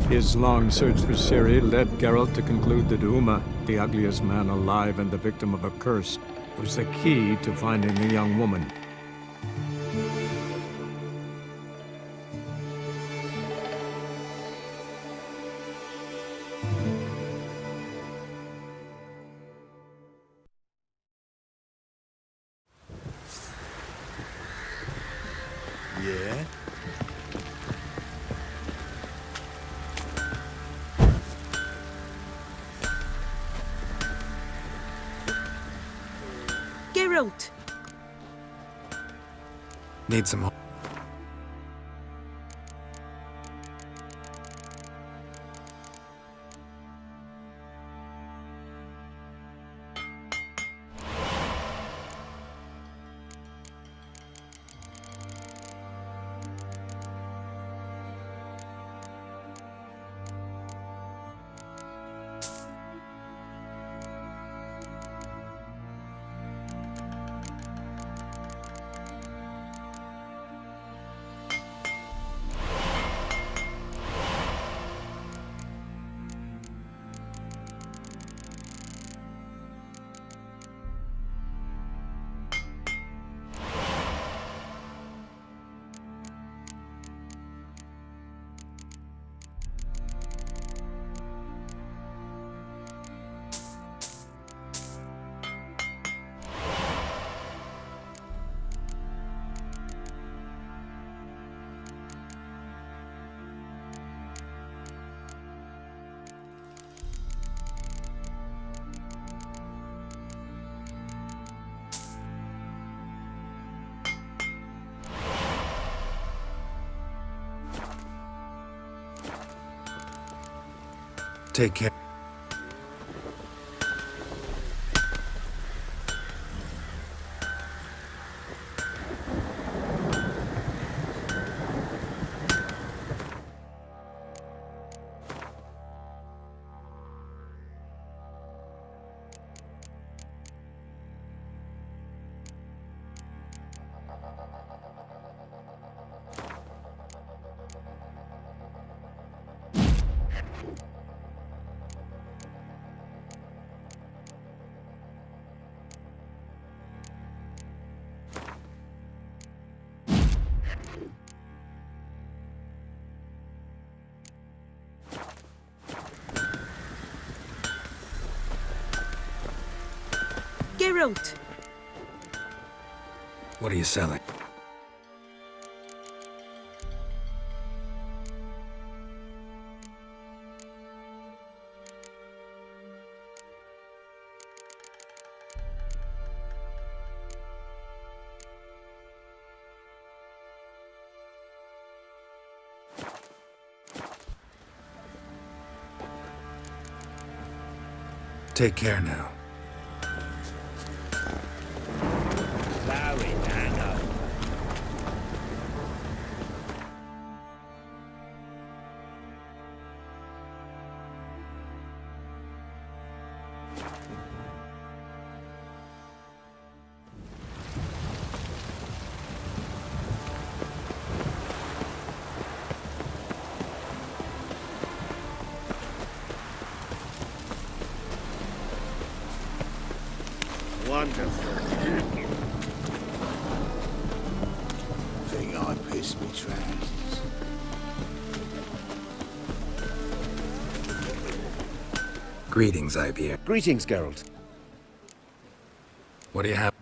His long search for Ciri led Geralt to conclude that Uma, the ugliest man alive and the victim of a curse, was the key to finding the young woman. Yeah? Geralt! Need some help. Take care. Geralt! What are you selling? Take care now. Wonderful. Think I pissed me trousers. Greetings, IBM. Greetings, Geralt. What do you have?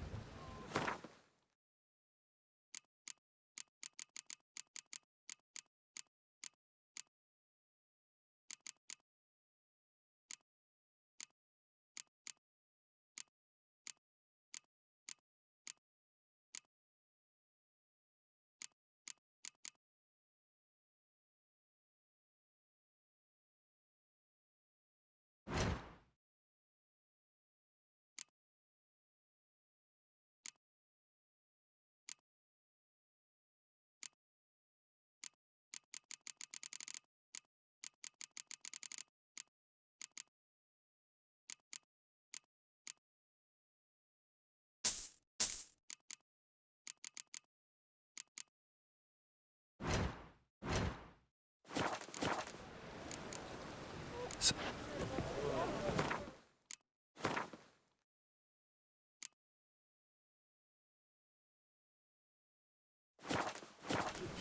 S-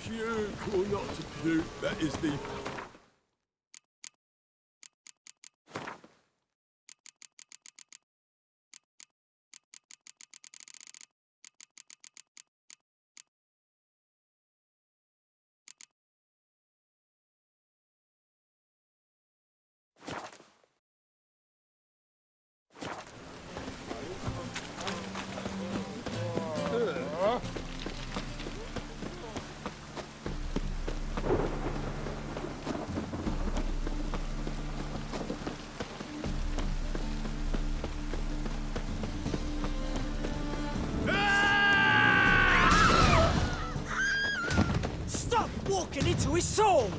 Puke or not to puke, that is the... Stop walking into his sword!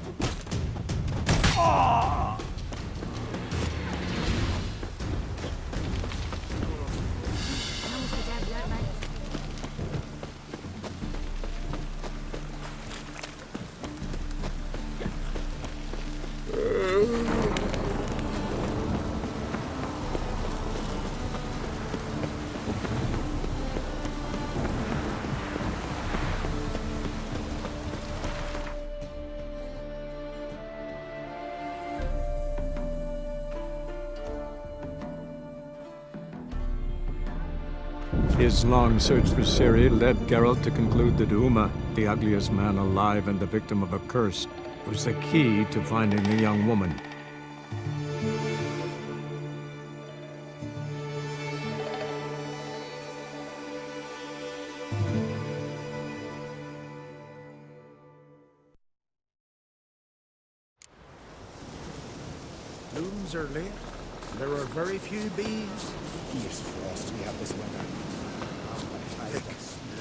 His long search for Ciri led Geralt to conclude that Uma, the ugliest man alive and the victim of a curse, was the key to finding the young woman. Blooms are late. There are very few bees. Fierce frost we have this winter. Thick,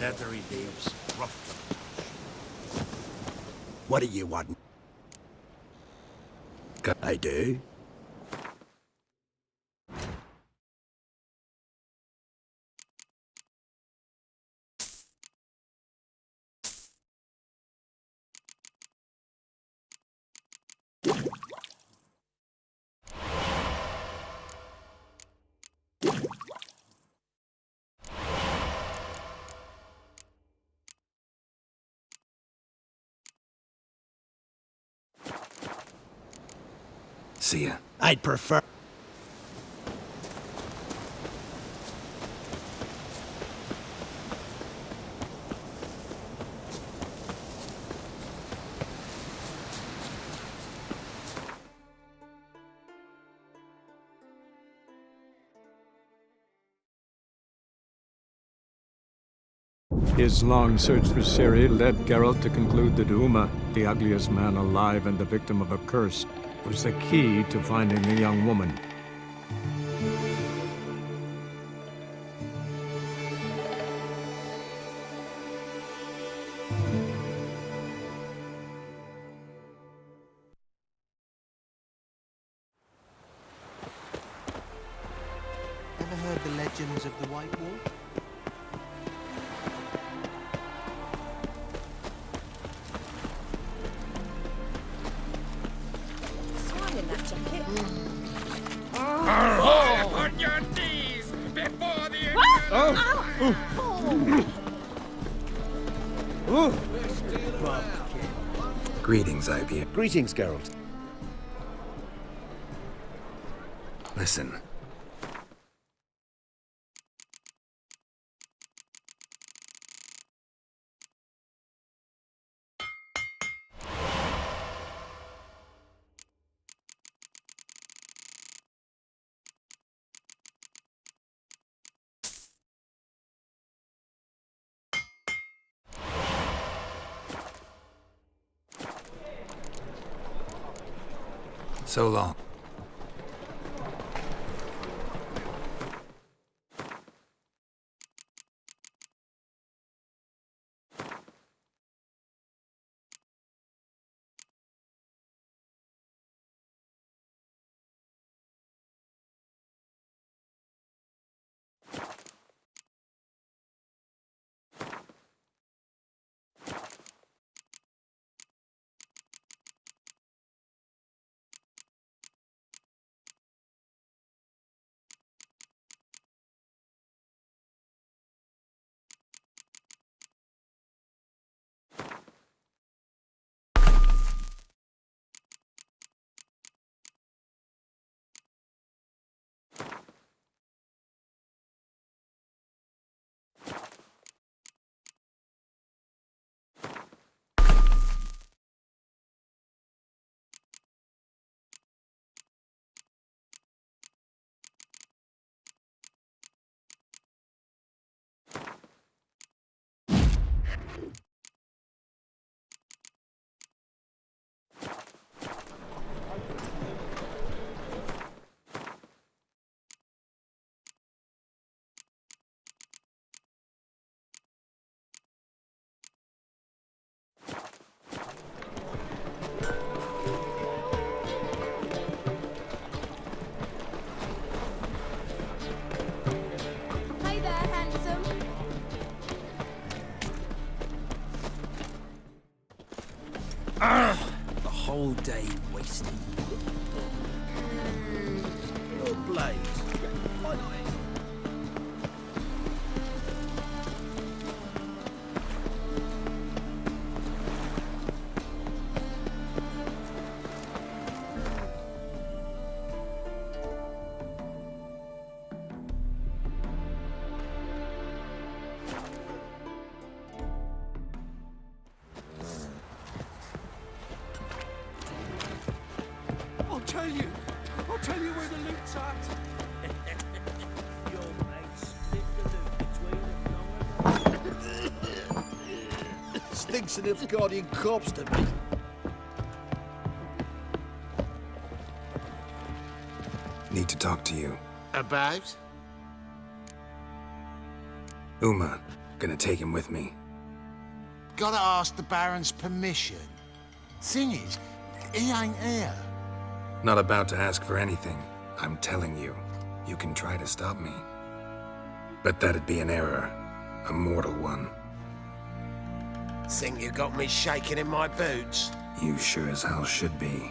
leathery leaves, rough to the touch. What do you want? I do. See ya. I'd prefer. His long search for Ciri led Geralt to conclude that Uma, the ugliest man alive and the victim of a curse, was the key to finding the young woman. Ever heard the legends of the White Wolf? Swine in that jacket. On your knees before the Greetings, IBM. Greetings, Geralt. Listen. So long. The whole day wasted. Your blade. Why not? I'll tell you where the loot's at. Your mate split the loot between them. Stinks of Nilfgaardian corpse to me. Need to talk to you. About? Uma. Gonna take him with me. Gotta ask the Baron's permission. Thing is, he ain't here. Not about to ask for anything. I'm telling you. You can try to stop me. But that'd be an error. A mortal one. Think you got me shaking in my boots? You sure as hell should be.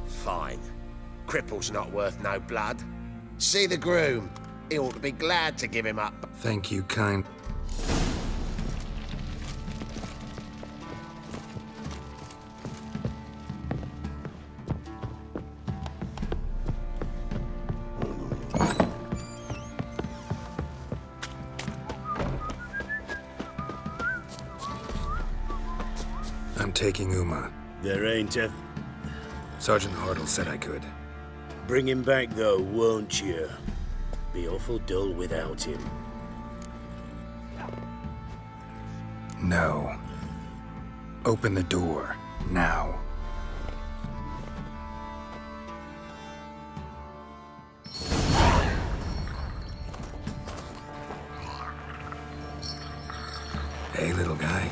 Fine. Cripple's not worth no blood. See the groom. He ought to be glad to give him up. Thank you, kind. I'm taking Uma. There ain't a... Sergeant Hartle said I could. Bring him back, though, won't you? Be awful dull without him. No. Open the door. Now. Hey, little guy.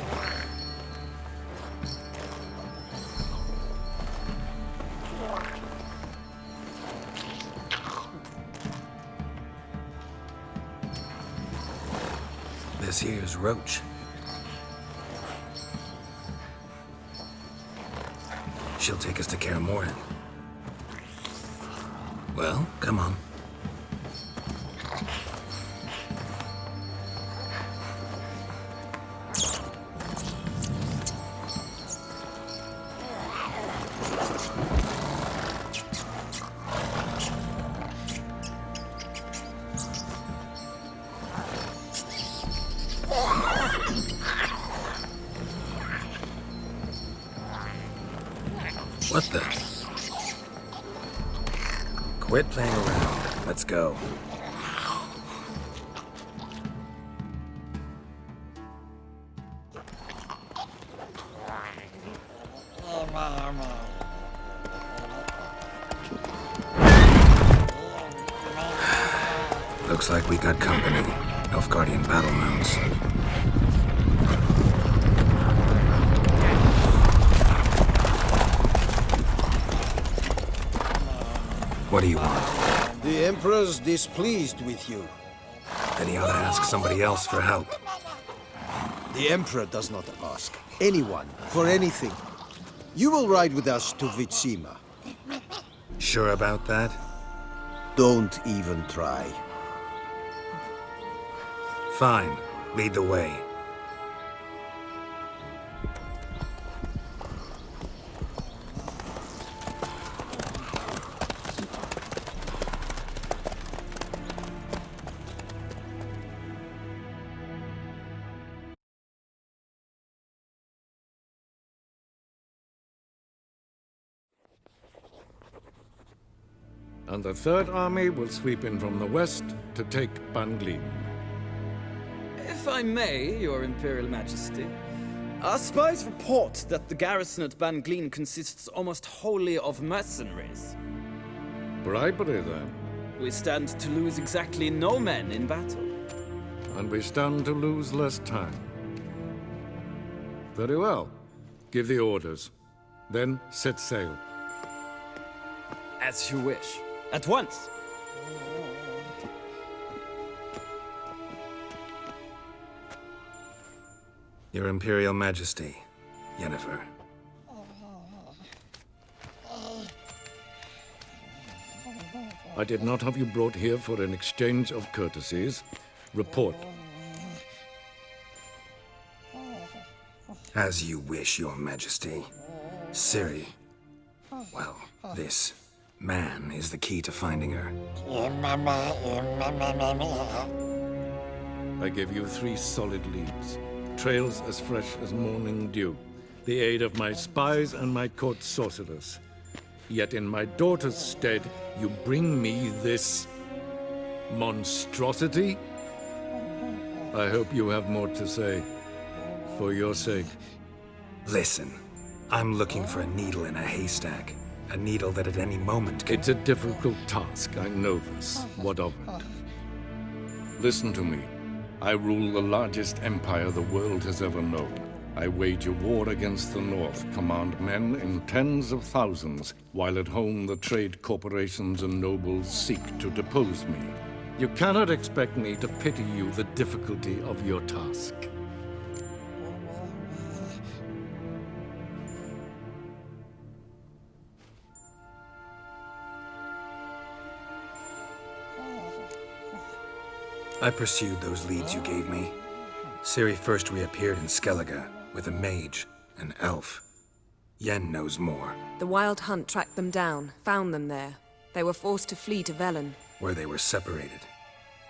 This here's Roach. She'll take us to Kaer Morhen. Well, come on. What the? Quit playing around. Let's go. Looks like we got company. Nilfgaardian battle mounts. What do you want? The Emperor's displeased with you. Then he ought to ask somebody else for help. The Emperor does not ask anyone for anything. You will ride with us to Vitsima. Sure about that? Don't even try. Fine. Lead the way. And the Third Army will sweep in from the west to take Banglin. If I may, Your Imperial Majesty, our spies report that the garrison at Banglin consists almost wholly of mercenaries. Bribery, then. We stand to lose exactly no men in battle. And we stand to lose less time. Very well. Give the orders. Then set sail. As you wish. At once. Your Imperial Majesty, Yennefer. I did not have you brought here for an exchange of courtesies. Report. As you wish, Your Majesty. Ciri. Well, this man is the key to finding her. I gave you 3 solid leads. Trails as fresh as morning dew. The aid of my spies and my court sorcerers. Yet in my daughter's stead, you bring me this monstrosity? I hope you have more to say. For your sake. Listen, I'm looking for a needle in a haystack. A needle that at any moment could... It's a difficult task, I know this. What of it? Listen to me. I rule the largest empire the world has ever known. I wage a war against the North, command men in tens of thousands, while at home the trade corporations and nobles seek to depose me. You cannot expect me to pity you the difficulty of your task. I pursued those leads you gave me. Ciri first reappeared in Skellige with a mage, an elf. Yen knows more, The Wild Hunt tracked them down, found them there. They were forced to flee to Velen. where they were separated.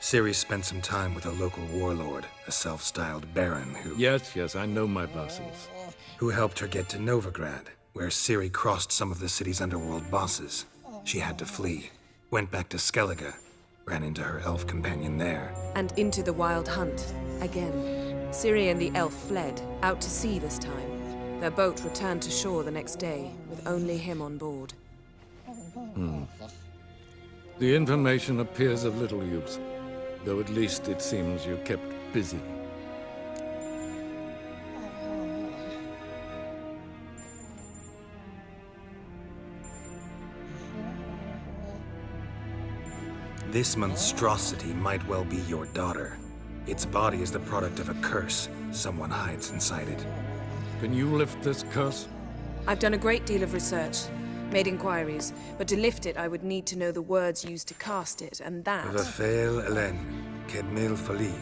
Ciri spent some time with a local warlord, a self-styled baron Yes, I know my vassals. who helped her get to Novigrad, where Ciri crossed some of the city's underworld bosses. She had to flee, went back to Skellige, ran into her elf companion there. And into the Wild Hunt, again. Ciri and the elf fled, out to sea this time. Their boat returned to shore the next day, with only him on board. The information appears of little use, though at least it seems you kept busy. This monstrosity might well be your daughter. Its body is the product of a curse. Someone hides inside it. Can you lift this curse? I've done a great deal of research, made inquiries, but to lift it I would need to know the words used to cast it, and that... Vafael Elen, Kedmil Fali.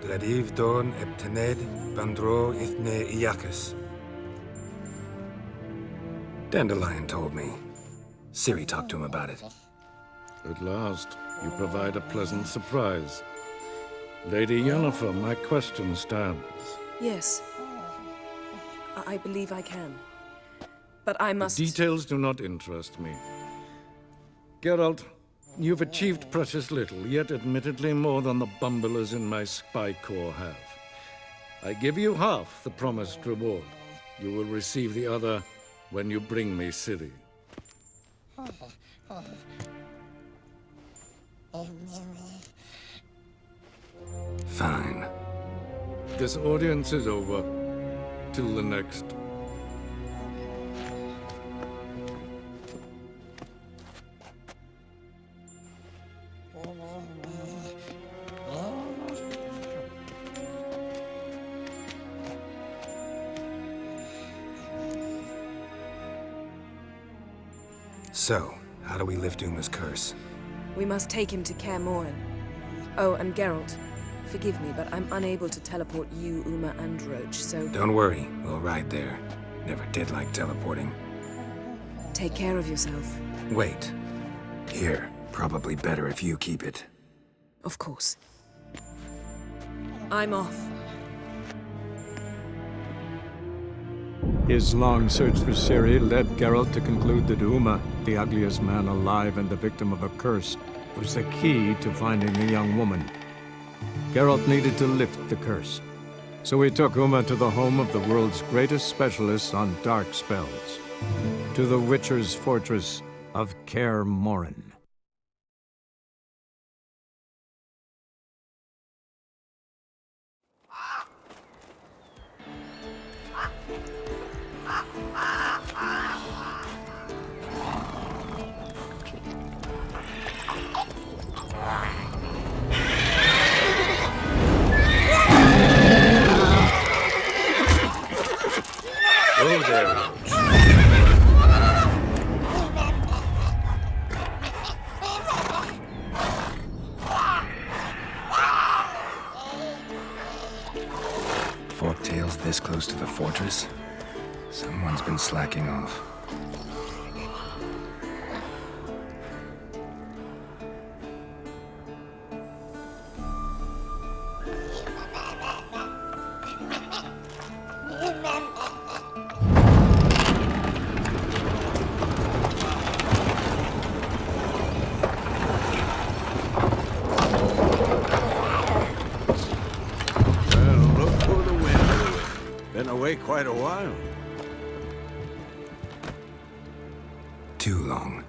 Gladiv Dorn Eptened Bandro Ithne Iacus. Dandelion told me. Ciri talked to him about it. At last, you provide a pleasant surprise. Lady Yennefer, my question stands. Yes. I believe I can. But I must... Details do not interest me. Geralt, you've achieved precious little, yet admittedly more than the bumblers in my spy corps have. I give you half the promised reward. You will receive the other when you bring me Ciri. Fine. This audience is over. Till the next. So, how do we lift Uma's curse? We must take him to Kaer Morhen. Oh, and Geralt, forgive me, but I'm unable to teleport you, Uma, and Roach, so... Don't worry, we'll ride there. Never did like teleporting. Take care of yourself. Wait. Here, probably better if you keep it. Of course. I'm off. His long search for Ciri led Geralt to conclude that Uma, the ugliest man alive and the victim of a curse, was the key to finding the young woman. Geralt needed to lift the curse, so he took Uma to the home of the world's greatest specialist on dark spells, to the Witcher's fortress of Kaer Morhen. Walls this close to the fortress? Someone's been slacking off. Quite a while. Too long.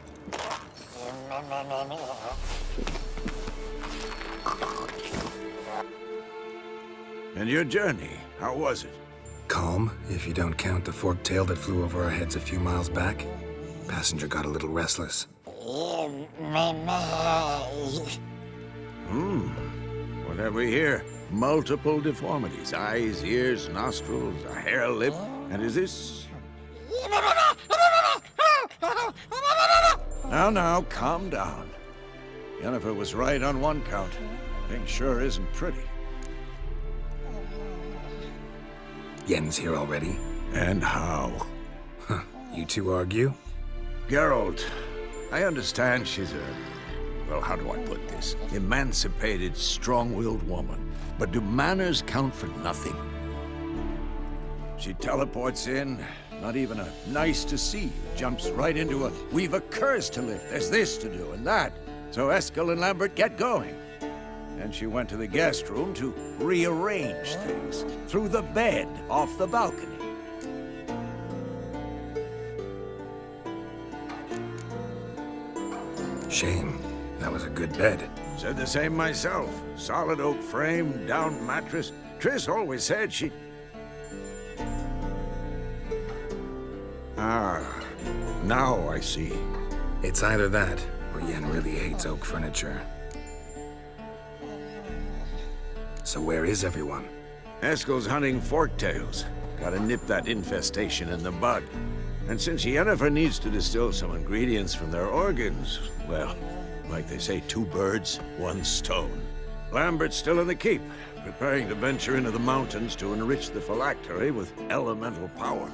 And your journey, how was it? Calm, if you don't count the forked tail that flew over our heads a few miles back. Passenger got a little restless. What have we here? Multiple deformities. Eyes, ears, nostrils, a hair lip. And is this... Now, calm down. Yennefer was right on one count. Thing sure isn't pretty. Yen's here already? And how? Huh. You two argue? Geralt, I understand she's a... Well, how do I put this? Emancipated, strong-willed woman. But do manners count for nothing? She teleports in, not even a nice to see you, jumps right into a we've a curse to lift, there's this to do and that. So Eskel and Lambert get going. And she went to the guest room to rearrange things. Through the bed, off the balcony. Shame. That was a good bed. Said the same myself. Solid oak frame, down mattress. Triss always said she... Now I see. It's either that, or Yen really hates oak furniture. So where is everyone? Eskel's hunting forktails. Gotta nip that infestation in the bud. And since Yennefer needs to distill some ingredients from their organs, well, like they say, 2 birds, 1 stone. Lambert's still in the keep, preparing to venture into the mountains to enrich the phylactery with elemental power.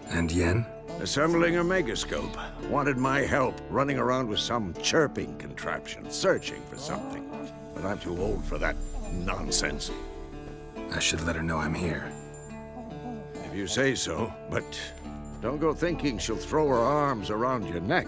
And Yen? Assembling a megascope. Wanted my help, running around with some chirping contraption, searching for something. But I'm too old for that nonsense. I should let her know I'm here. If you say so, but don't go thinking she'll throw her arms around your neck.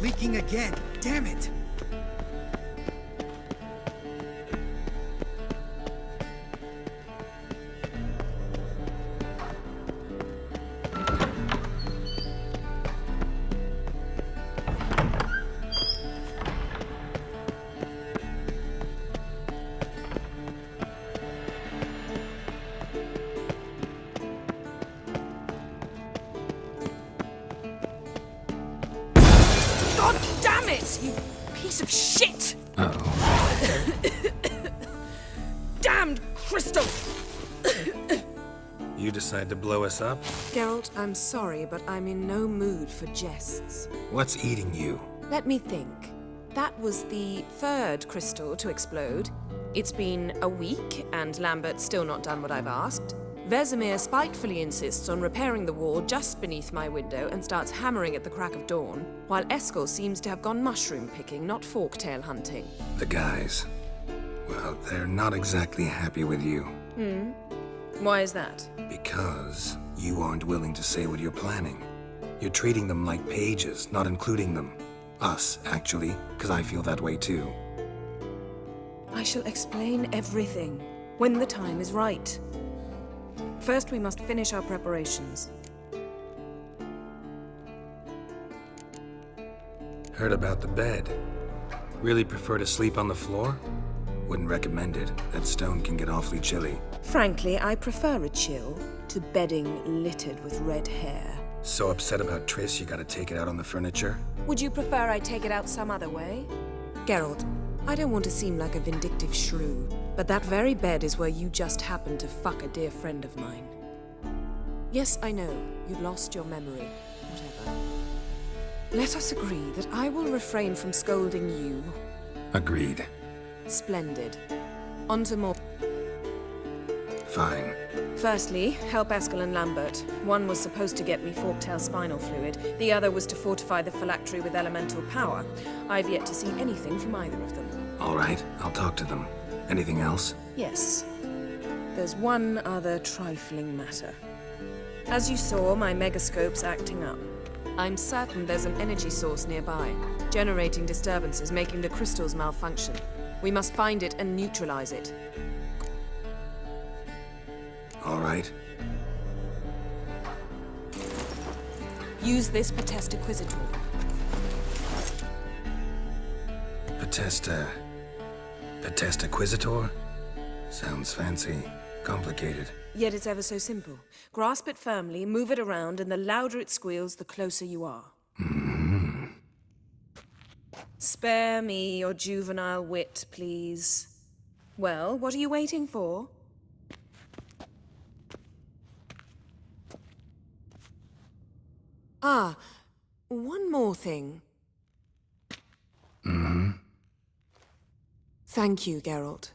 Leaking again. Damn it. crystal! You decide to blow us up? Geralt, I'm sorry, but I'm in no mood for jests. What's eating you? Let me think. That was the third crystal to explode. It's been a week, and Lambert's still not done what I've asked. Vesemir spitefully insists on repairing the wall just beneath my window and starts hammering at the crack of dawn, while Eskel seems to have gone mushroom picking, not forktail hunting. The guys. Well, they're not exactly happy with you. Why is that? Because you aren't willing to say what you're planning. You're treating them like pages, not including them. Us, actually, because I feel that way too. I shall explain everything when the time is right. First, we must finish our preparations. Heard about the bed. Really prefer to sleep on the floor? Wouldn't recommend it. That stone can get awfully chilly. Frankly, I prefer a chill to bedding littered with red hair. So upset about Triss, you gotta take it out on the furniture? Would you prefer I take it out some other way? Geralt, I don't want to seem like a vindictive shrew, but that very bed is where you just happened to fuck a dear friend of mine. Yes, I know, you'd lost your memory. Whatever. Let us agree that I will refrain from scolding you. Agreed. Splendid. On to more. Fine. Firstly, help Eskel and Lambert. One was supposed to get me forktail spinal fluid. The other was to fortify the phylactery with elemental power. I've yet to see anything from either of them. All right, I'll talk to them. Anything else? Yes. There's one other trifling matter. As you saw, my megascope's acting up. I'm certain there's an energy source nearby, generating disturbances, making the crystals malfunction. We must find it and neutralize it. All right. Use this Potesta Quisitor. Potesta Quisitor? Sounds fancy. Complicated. Yet it's ever so simple. Grasp it firmly, move it around, and the louder it squeals, the closer you are. Spare me your juvenile wit, please. Well, what are you waiting for? Ah, one more thing. Thank you, Geralt.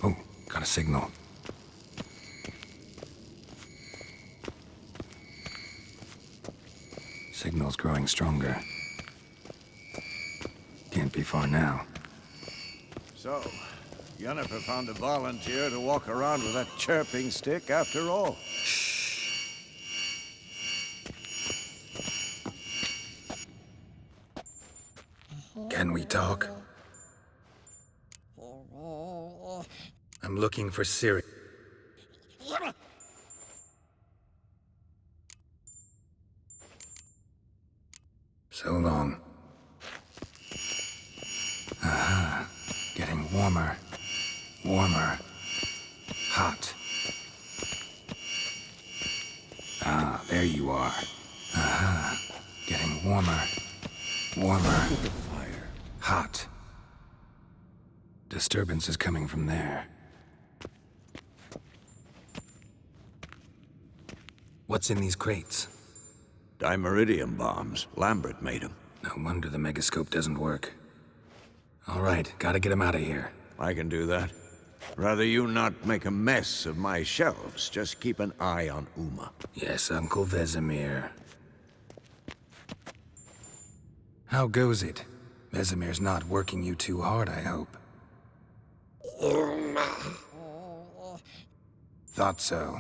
Oh, got a signal. Signal's growing stronger. Can't be far now. So, Yennefer found a volunteer to walk around with that chirping stick after all. Can we talk? I'm looking for Ciri. So long. Aha. Getting warmer. Warmer. Hot. Ah, there you are. Aha. Getting warmer. Warmer. Fire. Hot. Disturbance is coming from there. What's in these crates? Dimeridium bombs. Lambert made them. No wonder the megascope doesn't work. All right, gotta get him out of here. I can do that. Rather you not make a mess of my shelves. Just keep an eye on Uma. Yes, Uncle Vesemir. How goes it? Vesemir's not working you too hard, I hope. Thought so.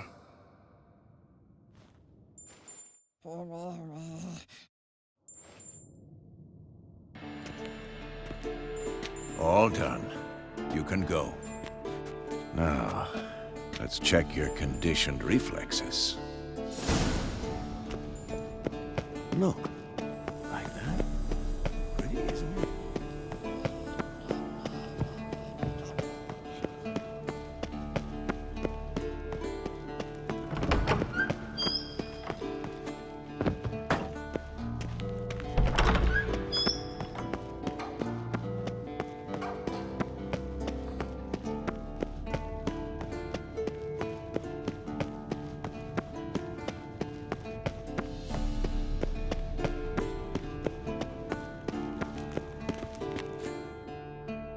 All done. You can go. Now, let's check your conditioned reflexes. Look. Like that. Pretty, isn't it?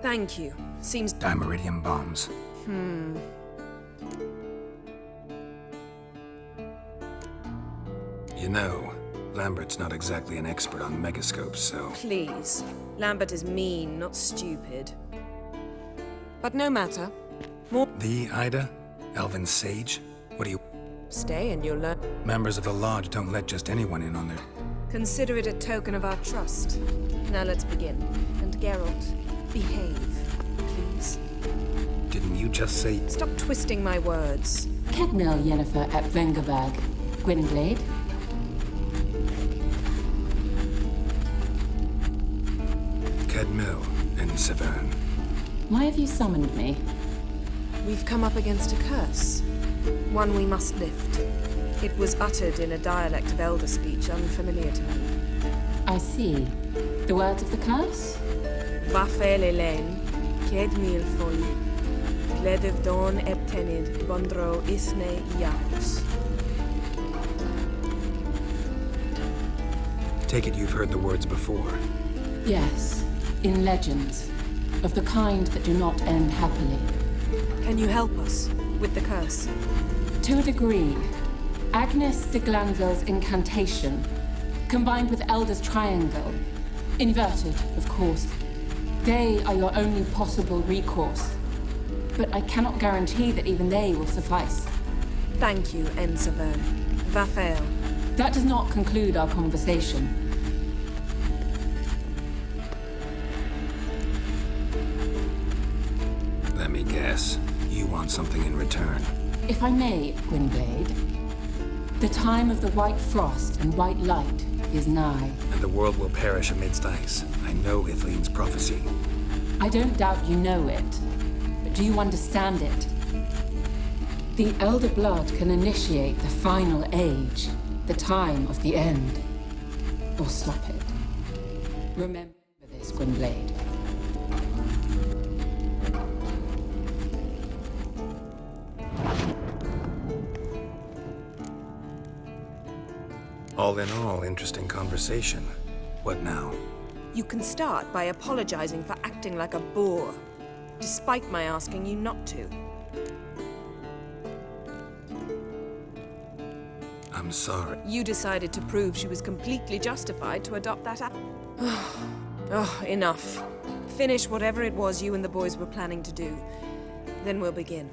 Thank you. Seems... Dimeridium bombs. You know, Lambert's not exactly an expert on megascopes, so... Please. Lambert is mean, not stupid. But no matter. More... The Ida? Elven Sage? What do you... Stay and you'll learn. Members of the Lodge don't let just anyone in on their... Consider it a token of our trust. Now let's begin. And Geralt, behave, please. Didn't you just say... Stop twisting my words. Kedmil Yennefer at Vengerberg. Gwynblade. Kedmil and Severn. Why have you summoned me? We've come up against a curse. One we must lift. It was uttered in a dialect of Elder speech unfamiliar to me. I see. The words of the curse? Vafel Elaine, Kedmil Fol, Gledev Dawn Eptenid, Bondro Isne Iacus. Take it you've heard the words before. Yes. In legends. Of the kind that do not end happily. Can you help us with the curse? To a degree. Agnes de Glanville's incantation, combined with Elder's triangle, inverted, of course. They are your only possible recourse. But I cannot guarantee that even they will suffice. Thank you, Severn. Vafel. That does not conclude our conversation. Let me guess. You want something in return. If I may, Gwynblade, the time of the white frost and white light is nigh. And the world will perish amidst ice. I know Ithleen's prophecy. I don't doubt you know it, but do you understand it? The Elder Blood can initiate the final age, the time of the end, or stop it. Remember this, Gwynblade. All in all, interesting conversation. What now? You can start by apologizing for acting like a boor, despite my asking you not to. I'm sorry. You decided to prove she was completely justified to adopt that Oh, enough. Finish whatever it was you and the boys were planning to do. Then we'll begin.